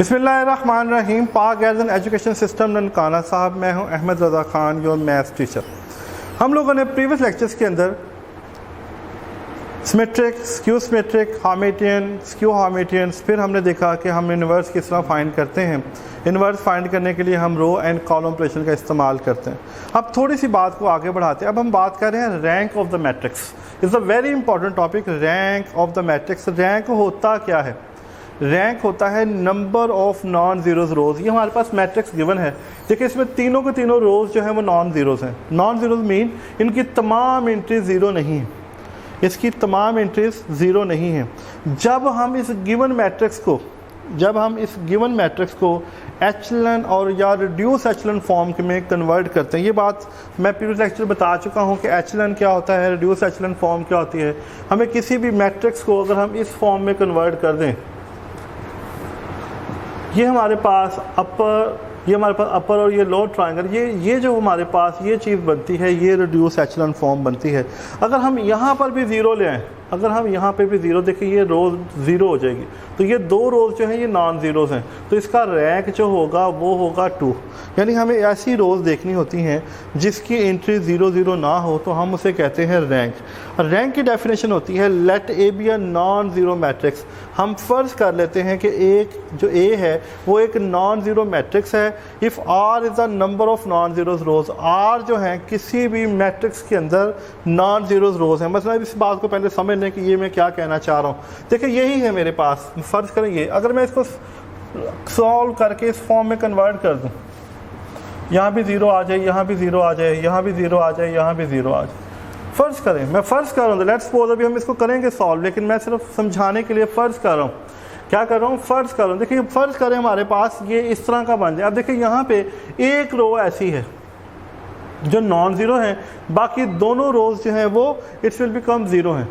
बिस्मिल्लाहिर्रहमानिर्रहीम। पाक garden education system Nankana साहब, मैं हूं अहमद रज़ा ख़ान, योर मैथ्स टीचर। हम लोगों ने प्रीवियस लेक्चर्स के अंदर सिमेट्रिक, स्क्यू सिमेट्रिक, हार्मिटियन, स्क्यू हार्मिटियंस, फिर हमने देखा कि हम इन्वर्स किस तरह फाइंड करते हैं। इन्वर्स फाइंड करने के लिए हम रो एंड कॉलम ऑपरेशन का इस्तेमाल करते हैं। अब थोड़ी सी बात को आगे बढ़ाते हैं। अब हम बात कर रहे हैं rank of the matrix. Is a very important topic, rank of the matrix. Rank होता क्या है? रैंक होता है नंबर ऑफ नॉन ज़ीरोज़ रोज़। ये हमारे पास मैट्रिक्स गिवन है। देखिए इसमें तीनों के तीनों रोज़ जो है वो नॉन ज़ीरोज़ हैं। नॉन ज़ीरोज़ मीन इनकी तमाम एंट्रीज ज़ीरो नहीं है, इसकी तमाम एंट्रीज ज़ीरो नहीं है। जब हम इस गिवन मैट्रिक्स को एचलन और या रिड्यूस एचलन फॉर्म में कन्वर्ट करते हैं, ये बात मैं प्रीवियस लेक्चर बता चुका हूँ कि एचलन क्या होता है, रिड्यूस एचलन फॉर्म क्या होती है। हमें किसी भी मैट्रिक्स को अगर हम इस फॉर्म में कन्वर्ट कर दें, ये हमारे पास अपर और ये लोअर ट्रायंगल, ये जो हमारे पास ये चीज़ बनती है, ये रिड्यूस एचलन फॉर्म बनती है। अगर हम यहाँ पर भी ज़ीरो ले आएँ, अगर हम यहाँ पे भी ज़ीरो, देखिए ये रोज़ ज़ीरो हो जाएगी, तो ये दो रोज़ जो हैं ये नॉन ज़ीरोज़ हैं, तो इसका रैंक जो होगा वो होगा 2। यानी हमें ऐसी रोज़ देखनी होती हैं जिसकी एंट्री 0 0 ना हो, तो हम उसे कहते हैं रैंक। रैंक की डेफिनेशन होती है let A be a non zero matrix. हम फ़र्ज़ कर लेते हैं कि एक जो ए है वो एक नॉन ज़ीरो मैट्रिक्स है। If R is the number of non zeros rows, R जो है किसी भी मैट्रिक्स के अंदर नॉन ज़ीरोज़ रोज़ हैं। मतलब इस बात को पहले समझ लें कि ये मैं क्या कहना चाह रहा हूँ। देखिए यही है मेरे पास, फ़र्ज़ करें ये, अगर मैं इसको सॉल्व करके इस फॉर्म में कन्वर्ट कर दूँ, यहाँ भी ज़ीरो आ जाए, यहाँ भी ज़ीरो आ जाए, यहाँ भी ज़ीरो आ जाए, यहाँ भी ज़ीरो आ जाए। फ़र्ज़ करें, मैं फ़र्ज़ कर रहा हूँ, लेट्स सपोज अभी हम इसको करेंगे सॉल्व, लेकिन मैं सिर्फ समझाने के लिए फ़र्ज़ कर रहा हूँ। क्या कर रहा हूँ? फ़र्ज़ कर रहा हूँ। देखिए फ़र्ज़ करें हमारे पास ये इस तरह का बन जाए। अब देखिए यहाँ पे एक रो ऐसी है जो नॉन ज़ीरो है, बाकी दोनों रोज़ जो हैं वो इट्स विल बिकम ज़ीरो हैं।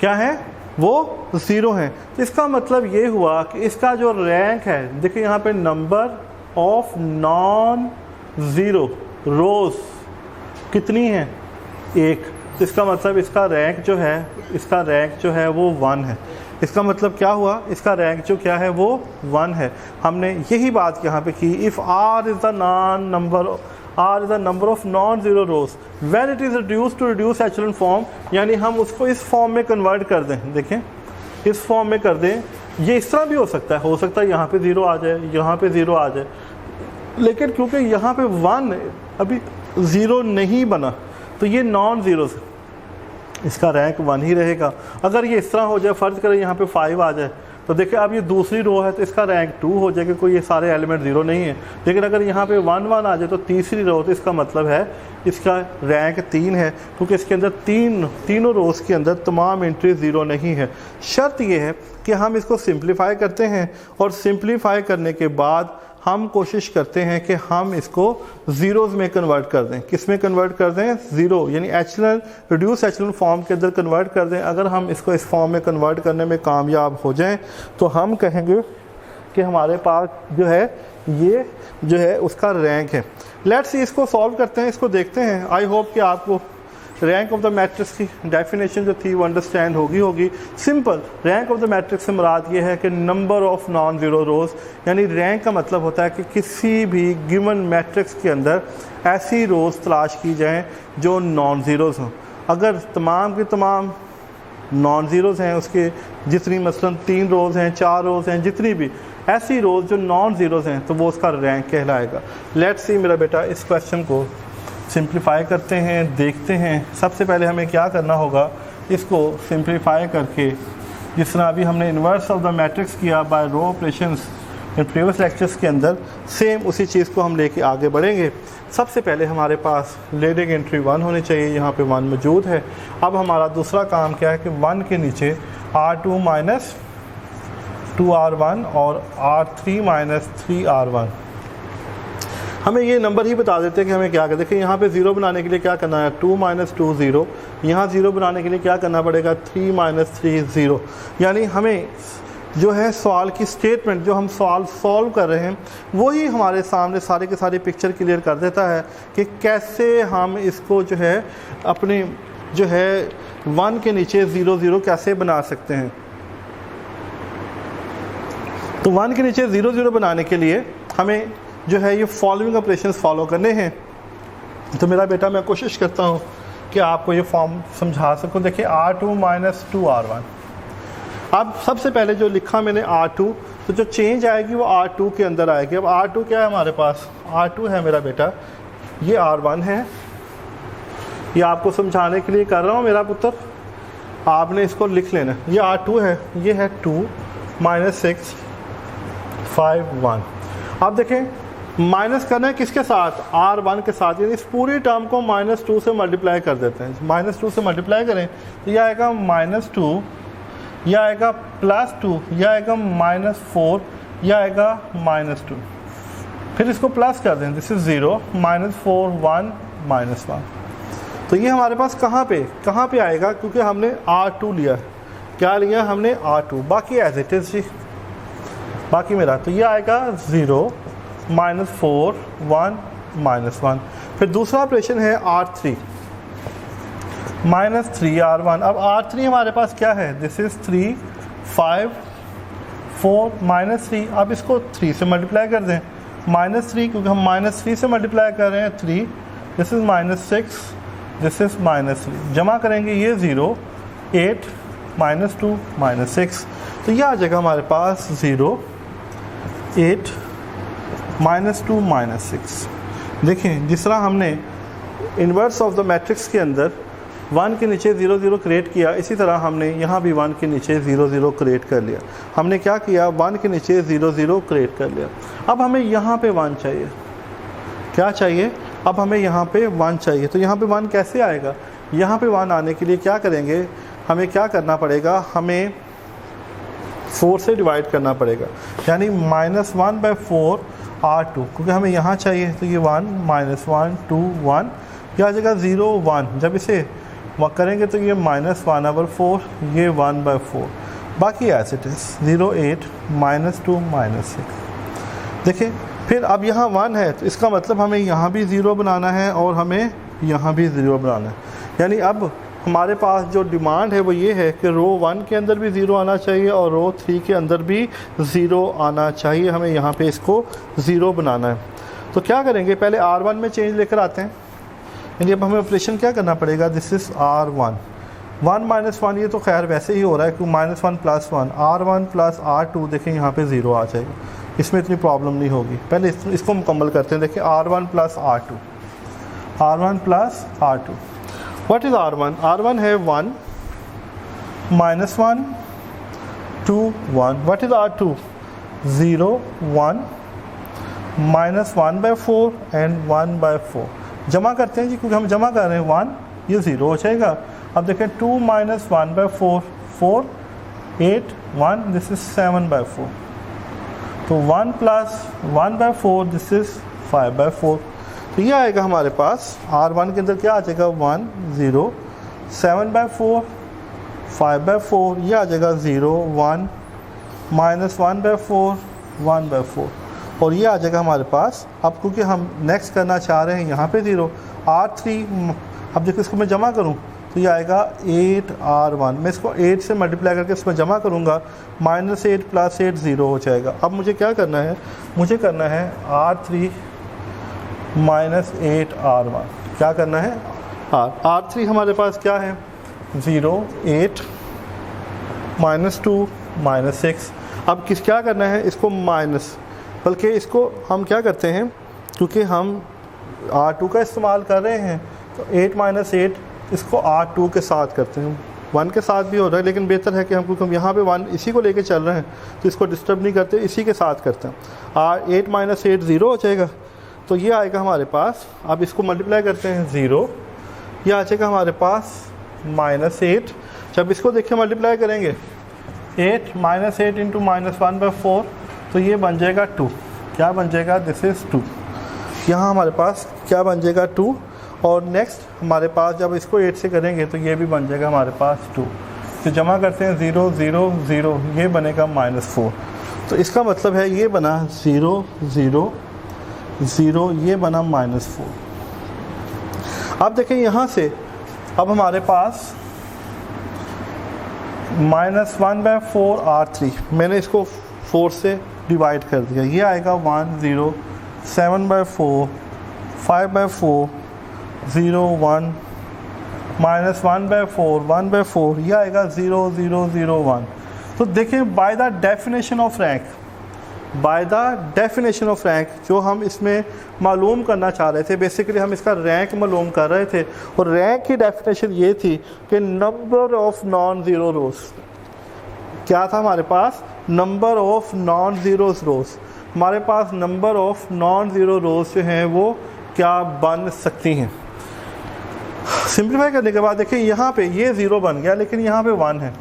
क्या है? वो ज़ीरो हैं। इसका मतलब ये हुआ कि इसका जो रैंक है, देखिए यहाँ पे नंबर ऑफ नॉन ज़ीरो रोज़ कितनी है? एक। इसका मतलब इसका रैंक जो है वो 1 है। इसका मतलब क्या हुआ? इसका रैंक जो क्या है वो 1 है। हमने यही बात यहाँ पे की। If R is the number of non zero rows when it is reduce to reduce echelon form, यानी हम उसको इस फॉर्म में कन्वर्ट कर दें। देखें इस फॉर्म में कर दें। ये इस तरह भी हो सकता है यहाँ पे ज़ीरो आ जाए, यहाँ पे ज़ीरो आ जाए, लेकिन क्योंकि यहाँ पे 1 अभी ज़ीरो नहीं बना, तो ये नॉन ज़ीरो से इसका रैंक 1 ही रहेगा। अगर ये इस तरह हो जाए, फ़र्ज़ करें यहाँ पे 5 आ जाए, तो देखिए अब ये दूसरी रो है तो इसका रैंक 2 हो जाएगा, कोई ये सारे एलिमेंट ज़ीरो नहीं है। लेकिन अगर यहाँ पे 1 1 आ जाए तो तीसरी रो, तो इसका मतलब है इसका रैंक 3 है, क्योंकि इसके अंदर तीनों रोज़ के अंदर तमाम एंट्री ज़ीरो नहीं है। शर्त ये है कि हम इसको सिंप्लीफाई करते हैं, और सिंप्लीफाई करने के बाद हम कोशिश करते हैं कि हम इसको ज़ीरोज़ में कन्वर्ट कर दें। किस में कन्वर्ट कर दें? ज़ीरो, यानी एचलन, रिड्यूस एचलन फॉर्म के अंदर कन्वर्ट कर दें। अगर हम इसको इस फॉर्म में कन्वर्ट करने में कामयाब हो जाएं तो हम कहेंगे कि हमारे पास जो है ये जो है उसका रैंक है। लेट्स सी इसको सॉल्व करते हैं, इसको देखते हैं। आई होप कि आपको रैंक ऑफ द मैट्रिक्स की डेफिनेशन जो थी वो अंडरस्टैंड होगी। Simple, rank of the matrix से मुराद ये है कि नंबर ऑफ नॉन ज़ीरो रोज़, यानी रैंक का मतलब होता है कि किसी भी गिवन मैट्रिक्स के अंदर ऐसी रोज़ तलाश की जाएं जो नॉन ज़ीरोज़ हों। अगर तमाम की तमाम नॉन ज़ीरोज़ हैं, उसके जितनी मसलन 3 रोज़ हैं, 4 रोज़ हैं, जितनी भी ऐसी रोज़ जो नॉन ज़ीरोज़ हैं, तो वो उसका रैंक कहलाएगा। लेट्स सी मेरा बेटा, इस क्वेश्चन को सिंप्लीफाई करते हैं, देखते हैं। सबसे पहले हमें क्या करना होगा, इसको सिंप्लीफाई करके, जिस तरह अभी हमने इन्वर्स ऑफ द मैट्रिक्स किया by row operations in previous lectures के अंदर, सेम उसी चीज़ को हम लेके आगे बढ़ेंगे। सबसे पहले हमारे पास लीडिंग एंट्री 1 होनी चाहिए, यहाँ पे 1 मौजूद है। अब हमारा दूसरा काम क्या है कि 1 के नीचे R2 माइनस 2R1 और R3 माइनस 3R1, हमें ये नंबर ही बता देते हैं कि हमें क्या करना है। देखिए यहाँ पे ज़ीरो बनाने के लिए क्या करना है? 2 माइनस 2 ज़ीरो। यहाँ ज़ीरो बनाने के लिए क्या करना पड़ेगा? 3 माइनस 3 ज़ीरो। यानी हमें जो है सवाल की स्टेटमेंट, जो हम सवाल सॉल्व कर रहे हैं, वही हमारे सामने सारे के सारी पिक्चर क्लियर कर देता है कि कैसे हम इसको जो है अपने जो है 1 के नीचे 0 0 कैसे बना सकते हैं। तो 1 के नीचे 0 0 बनाने के लिए हमें जो है ये फॉलोइंग ऑपरेशंस फॉलो करने हैं। तो मेरा बेटा मैं कोशिश करता हूँ कि आपको ये फॉर्म समझा सकूँ। देखिए R2 - 2R1। अब सबसे पहले जो लिखा मैंने R2, तो जो चेंज आएगी वो R2 के अंदर आएगी। अब R2 क्या है हमारे पास? R2 है मेरा बेटा, ये R1 है। ये आपको समझाने के लिए कर रहा हूँ मेरा पुत्र, आपने इसको लिख लेना। ये R2 है, ये है 2 - 6 5 1। अब देखें माइनस करना है किसके साथ? R1 के साथ, यानी इस पूरी टर्म को -2 से मल्टीप्लाई कर देते हैं। -2 से मल्टीप्लाई करें तो यह आएगा -2, यह आएगा +2, यह आएगा -4, यह आएगा -2। फिर इसको प्लस कर दें, दिस इज 0 -4 1 -1। तो ये हमारे पास कहाँ पे आएगा? क्योंकि हमने R2 लिया है। क्या लिया हमने? R2। बाकी एज इट इज जी, बाकी मेरा तो ये आएगा 0 -4 1 -1। फिर दूसरा ऑपरेशन है R3 -3R1। अब R3 हमारे पास क्या है? This is 3 5 4 -3। अब इसको 3 से मल्टीप्लाई कर दें, -3, क्योंकि हम -3 से मल्टीप्लाई कर रहे हैं 3, दिस इज -6, दिस इज -3। जमा करेंगे ये 0 8 -2 -6, तो ये आ जाएगा हमारे पास 0 8 -2 -6। देखें जिस तरह हमने इन्वर्स ऑफ द मैट्रिक्स के अंदर 1 के नीचे 0 0 क्रिएट किया, इसी तरह हमने यहाँ भी 1 के नीचे 0 0 क्रिएट कर लिया। हमने क्या किया? 1 के नीचे 0 0 क्रिएट कर लिया। अब हमें यहाँ पे 1 चाहिए। क्या चाहिए? अब हमें यहाँ पे 1 चाहिए। तो यहाँ पे 1 कैसे आएगा? यहाँ पे 1 आने के लिए क्या करेंगे? हमें क्या करना पड़ेगा? हमें 4 से डिवाइड करना पड़ेगा, यानी -1/4 R2, क्योंकि हमें यहाँ चाहिए। तो ये 1 -1 2 1, यह आ जाएगा 0 1। जब इसे करेंगे तो ये -1/4, ये 1/4। बाकी एज इट इज़ 0 8 -2 -6। देखिए फिर अब यहाँ 1 है, तो इसका मतलब हमें यहाँ भी 0 बनाना है और हमें यहाँ भी 0 बनाना है। यानी अब हमारे पास जो डिमांड है वो ये है कि रो 1 के अंदर भी 0 आना चाहिए और रो 3 के अंदर भी 0 आना चाहिए। हमें यहाँ पे इसको 0 बनाना है। तो क्या करेंगे? पहले R1 में चेंज लेकर आते हैं। यानी अब हमें ऑपरेशन क्या करना पड़ेगा? दिस इज़ R1 1 -1, ये तो खैर वैसे ही हो रहा है कि -1 + 1 R1 + R2। देखें यहाँ पे 0 आ जाएगा, इसमें इतनी प्रॉब्लम नहीं होगी। पहले इसको मुकम्मल करते हैं। देखिए R1 + R2, R1 + R2। What is R1? R1 है 1 -1 2 1। What is R2? 0 1 -1/4 and 1/4। जमा करते हैं जी, क्योंकि हम जमा कर रहे हैं 1, ये 0 हो जाएगा। अब देखें 2 - 1/4 4 8 1, दिस इज 7/4। तो 1 + 1/4, दिस इज 5/4। तो ये आएगा हमारे पास R1 के अंदर क्या आ जाएगा? 1 0 7/4 5/4, ये आ जाएगा 0 1 -1/4 1/4, और ये आ जाएगा हमारे पास। अब क्योंकि हम नेक्स्ट करना चाह रहे हैं यहाँ पे 0 R3। अब देखो इसको मैं जमा करूँ तो ये आएगा 8 R1। मैं इसको 8 से मल्टीप्लाई करके इसमें जमा करूँगा, -8 + 8 0 हो जाएगा। अब मुझे क्या करना है? मुझे करना है R3 -8 R1। क्या करना है? R3 हमारे पास क्या है? 0 8 -2 -6। अब क्या करना है? इसको माइनस, बल्कि इसको हम क्या करते हैं, क्योंकि हम R2 का इस्तेमाल कर रहे हैं तो 8 - 8 इसको R2 के साथ करते हैं। 1 के साथ भी हो रहा है, लेकिन बेहतर है कि हम, क्योंकि हम यहाँ पे 1 इसी को लेके चल रहे हैं तो इसको डिस्टर्ब नहीं करते, इसी के साथ करते हैं। 8 - 8 0 हो जाएगा। तो ये आएगा हमारे पास। अब इसको मल्टीप्लाई करते हैं 0, ये आ जाएगा हमारे पास -8। जब इसको देखिए मल्टीप्लाई करेंगे 8 - 8 × -1/4, तो ये बन जाएगा 2। क्या बन जाएगा? This is 2। यहाँ हमारे पास क्या बन जाएगा? 2। और नेक्स्ट हमारे पास जब इसको 8 से करेंगे तो ये भी बन जाएगा हमारे पास 2। तो जमा करते हैं 0 0 0, ये बनेगा -4। तो इसका मतलब है ये बना 0 0 0, ये बना -4। अब देखें यहाँ से अब हमारे पास -1/4 R3, मैंने इसको 4 से डिवाइड कर दिया, ये आएगा 1 0, 7/4, 5/4, 0 1, माइनस 1/4, 1/4, ये आएगा 0 0 0 1। तो देखें by the definition of rank, by the definition of rank जो हम इसमें मालूम करना चाह रहे थे, बेसिकली हम इसका रैंक मालूम कर रहे थे, और रैंक की डेफिनेशन ये थी कि number of non zero rows, क्या था हमारे पास, number of non zero rows, हमारे पास number of non zero rows जो हैं वो क्या बन सकती हैं। सिंप्लीफाई करने के बाद देखिए यहाँ पे ये 0 बन गया, लेकिन यहाँ पे 1 है।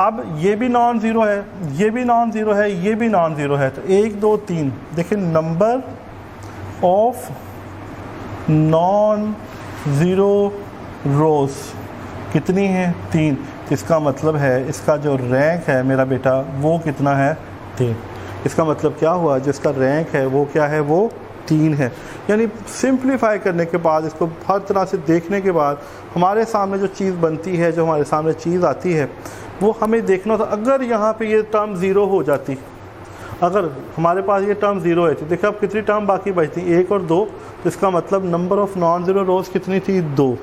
अब ये भी नॉन ज़ीरो है, ये भी नॉन ज़ीरो है, ये भी नॉन ज़ीरो है, तो 1 2 3, देखिए नंबर ऑफ नॉन ज़ीरो रोज़ कितनी है, 3। इसका मतलब है इसका जो रैंक है मेरा बेटा वो कितना है, 3। इसका मतलब क्या हुआ, जिसका रैंक है वो क्या है, वो 3 है। यानी सिंप्लीफाई करने के बाद, इसको हर तरह से देखने के बाद हमारे सामने जो चीज़ बनती है, जो हमारे सामने चीज़ आती है, वो हमें देखना था। अगर यहाँ पे ये टर्म 0 हो जाती, अगर हमारे पास ये टर्म 0 है, तो देखिए अब कितनी टर्म बाकी बचती, 1 और 2, तो इसका मतलब नंबर ऑफ नॉन ज़ीरो रोज़ कितनी थी, 2,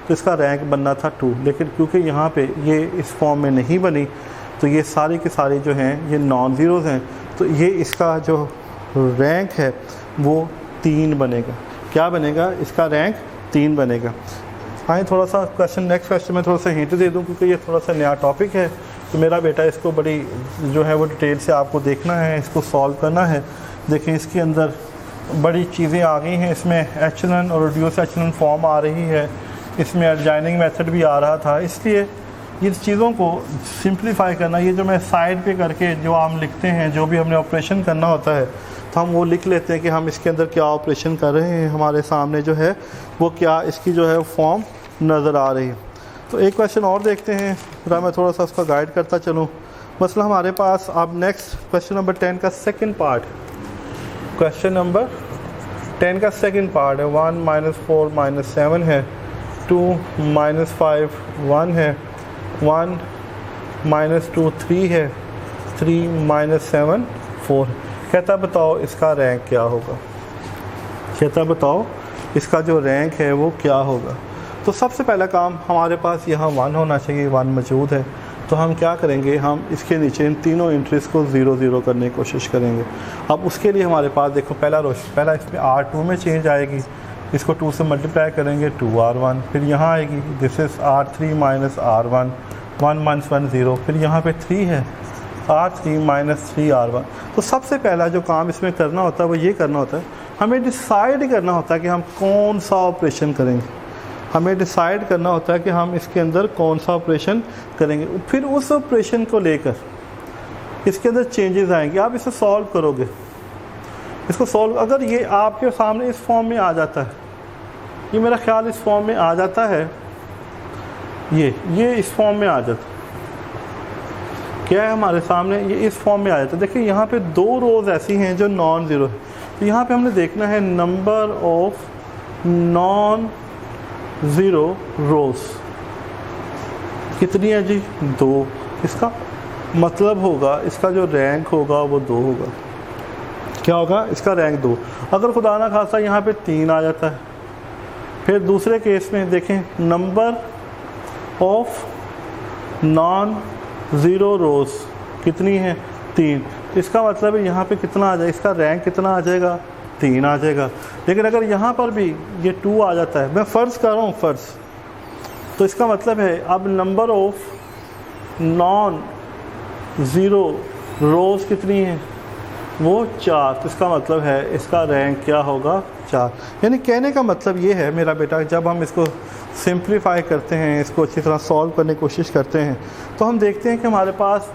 तो इसका रैंक बनना था 2। लेकिन क्योंकि यहाँ पे ये इस फॉर्म में नहीं बनी, तो ये सारी की सारी जो हैं ये नॉन ज़ीरोज़ हैं, तो ये इसका जो रैंक है वो 3 बनेगा। क्या बनेगा, इसका रैंक 3 बनेगा। आए थोड़ा सा क्वेश्चन, नेक्स्ट क्वेश्चन में थोड़ा सा हिंट दे दूं, क्योंकि ये थोड़ा सा नया टॉपिक है, तो मेरा बेटा इसको बड़ी जो है वो डिटेल से आपको देखना है, इसको सॉल्व करना है। देखिए इसके अंदर बड़ी चीज़ें आ गई हैं, इसमें एचलन और रिड्यूस एचलन फॉर्म आ रही है, इसमें एडजॉइनिंग मेथड भी आ रहा था, इसलिए इन चीज़ों को सिंप्लीफाई करना, ये जो मैं साइड पे करके जो हम लिखते हैं, जो भी हमने ऑपरेशन करना होता है, तो हम वो लिख लेते हैं कि हम इसके अंदर क्या ऑपरेशन कर रहे हैं, हमारे सामने जो है वो क्या इसकी जो है फॉर्म नज़र आ रही है। तो एक क्वेश्चन और देखते हैं, जरा मैं थोड़ा सा उसका गाइड करता चलूँ। मसला हमारे पास अब नेक्स्ट क्वेश्चन नंबर 10 का सेकंड पार्ट, क्वेश्चन नंबर 10 का सेकंड पार्ट है। 1 - 4 - 7 है, 2 - 5 1 है, 1 - 2 3 है, 3 - 7 4 है। कहता बताओ इसका रैंक क्या होगा, कहता बताओ इसका जो रैंक है वो क्या होगा। तो सबसे पहला काम हमारे पास यहाँ 1 होना चाहिए, 1 मौजूद है, तो हम क्या करेंगे, हम इसके नीचे इन तीनों एंट्रीज को 0 0 करने की कोशिश करेंगे। अब उसके लिए हमारे पास देखो पहला इसमें R2 में चेंज आएगी, इसको 2 से मल्टीप्लाई करेंगे 2R1, फिर यहाँ आएगी दिस इज़ R3 - R1, 1 - 1 0, फिर यहाँ पे 3 है, R3 - 3R1। तो सबसे पहला जो काम इसमें करना होता है वो ये करना होता है, हमें डिसाइड करना होता है कि हम कौन सा ऑपरेशन करेंगे। हमें डिसाइड करना होता है कि हम इसके अंदर कौन सा ऑपरेशन करेंगे, फिर उस ऑपरेशन को लेकर इसके अंदर चेंजेस आएंगे। आप इसे सॉल्व करोगे, इसको सॉल्व, अगर ये आपके सामने इस फॉर्म में आ जाता है, ये मेरा ख्याल इस फॉर्म में आ जाता है, ये इस फॉर्म में आ जाता है, क्या है हमारे सामने, ये इस फॉर्म में आ जाता है। देखिए यहाँ पे 2 रोज़ ऐसी हैं जो नॉन ज़ीरो है, तो यहाँ पे हमने देखना है नंबर ऑफ नॉन ज़ीरो रोज़ कितनी है जी, 2। इसका मतलब होगा इसका जो रैंक होगा वो 2 होगा। क्या होगा, इसका रैंक 2। अगर खुदा ना खासा यहाँ पे 3 आ जाता है, फिर दूसरे केस में देखें नंबर ऑफ नॉन ज़ीरो रोज़ कितनी है, 3। इसका मतलब है यहाँ पे कितना आ जाएगा, इसका रैंक कितना आ जाएगा, 3 आ जाएगा। लेकिन अगर यहाँ पर भी ये 2 आ जाता है, मैं फ़र्ज़ कर रहा हूँ फ़र्ज़, तो इसका मतलब है अब नंबर ऑफ नॉन ज़ीरो रोज़ कितनी है, वो 4। तो इसका मतलब है इसका रैंक क्या होगा, 4। यानी कहने का मतलब ये है मेरा बेटा, जब हम इसको सिंप्लीफाई करते हैं, इसको अच्छी तरह सॉल्व करने की कोशिश करते हैं, तो हम देखते हैं कि हमारे पास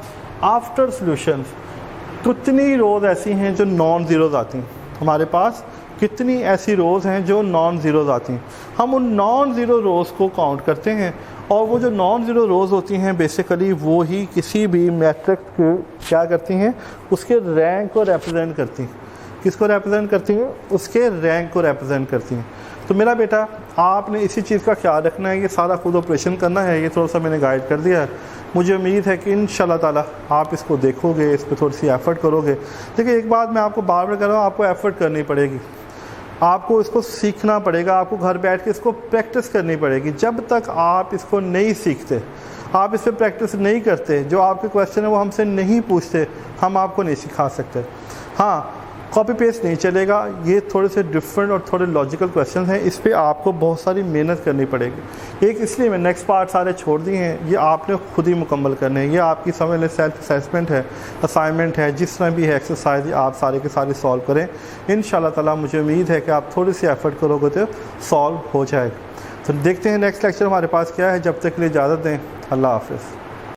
आफ्टर सॉल्यूशन कितनी रोज़ ऐसी हैं जो नॉन ज़ीरोज़ आती हैं, हमारे पास कितनी ऐसी रोज़ हैं जो नॉन ज़ीरोज़ आती हैं। हम उन नॉन ज़ीरो रोज़ को काउंट करते हैं, और वो जो नॉन ज़ीरो रोज़ होती हैं बेसिकली वो ही किसी भी मैट्रिक्स को क्या करती हैं, उसके रैंक को रिप्रेजेंट करती हैं। किसको रिप्रेजेंट करती हैं, उसके रैंक को रिप्रेजेंट करती हैं। तो मेरा बेटा आपने इसी चीज़ का ख्याल रखना है, ये सारा खुद ऑपरेशन करना है। ये थोड़ा सा मैंने गाइड कर दिया है। मुझे उम्मीद है कि इंशाल्लाह ताला आप इसको देखोगे, इस पर थोड़ी सी एफ़र्ट करोगे। देखिए एक बात मैं आपको बार बार कर रहा हूँ, आपको एफ़र्ट करनी पड़ेगी, आपको इसको सीखना पड़ेगा, आपको घर बैठ के इसको प्रैक्टिस करनी पड़ेगी। जब तक आप इसको नहीं सीखते, आप इस पर प्रैक्टिस नहीं करते, जो आपके क्वेश्चन है वो हमसे नहीं पूछते, हम आपको नहीं सिखा सकते। हाँ, कॉपी पेस्ट नहीं चलेगा, ये थोड़े से डिफरेंट और थोड़े लॉजिकल क्वेश्चन हैं, इस पे आपको बहुत सारी मेहनत करनी पड़ेगी। एक इसलिए मैं नेक्स्ट पार्ट सारे छोड़ दिए हैं, ये आपने खुद ही मुकम्मल करने हैं। ये आपकी समझ लें सेल्फ असेसमेंट है, असाइनमेंट है, जिस तरह भी है एक्सरसाइज, आप सारे के सारे सॉल्व करें। इंशाल्लाह ताला मुझे उम्मीद है कि आप थोड़ी सी एफ़र्ट करोगे तो सॉल्व हो जाएगा। तो देखते हैं नेक्स्ट लेक्चर हमारे पास क्या है। जब तक के लिए इजाज़त दें, अल्लाह हाफ़िज़।